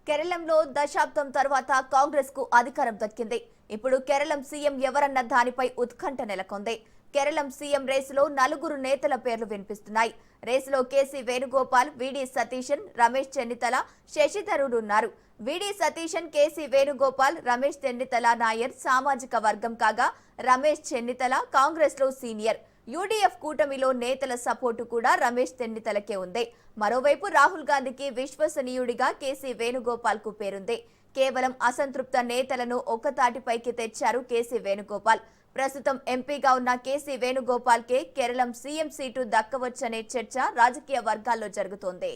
కేరళంలో దశాబ్దం తర్వాత కాంగ్రెస్ కు అధికారం దక్కింది. ఇప్పుడు కేరళం సీఎం ఎవరన్న దానిపై ఉత్కంఠ నెలకొంది. కేరళం సీఎం రేసులో నలుగురు నేతల పేర్లు వినిపిస్తున్నాయి. రేసులో కేసీ వేణుగోపాల్, విడి సతీశన్, రమేష్ చెన్నితల, శశిధరుడు ఉన్నారు. విడి సతీశన్, కేసీ వేణుగోపాల్, రమేష్ చెన్నితల నాయర్ సామాజిక వర్గం కాగా, రమేష్ చెన్నితల కాంగ్రెస్ లో సీనియర్. యూడీఎఫ్ కూటమిలో నేతల సపోర్టు కూడా రమేష్ చెన్నితలకే ఉంది. మరోవైపు రాహుల్ గాంధీకి విశ్వసనీయుడిగా కేసీ వేణుగోపాల్ కు పేరుంది. కేవలం అసంతృప్త నేతలను ఒక్కతాటిపైకి తెచ్చారు కేసీ వేణుగోపాల్. ప్రస్తుతం ఎంపీగా ఉన్న కేసీ వేణుగోపాల్ కే కేరళం సీఎం సీటు దక్కవచ్చనే చర్చ రాజకీయ వర్గాల్లో జరుగుతోంది.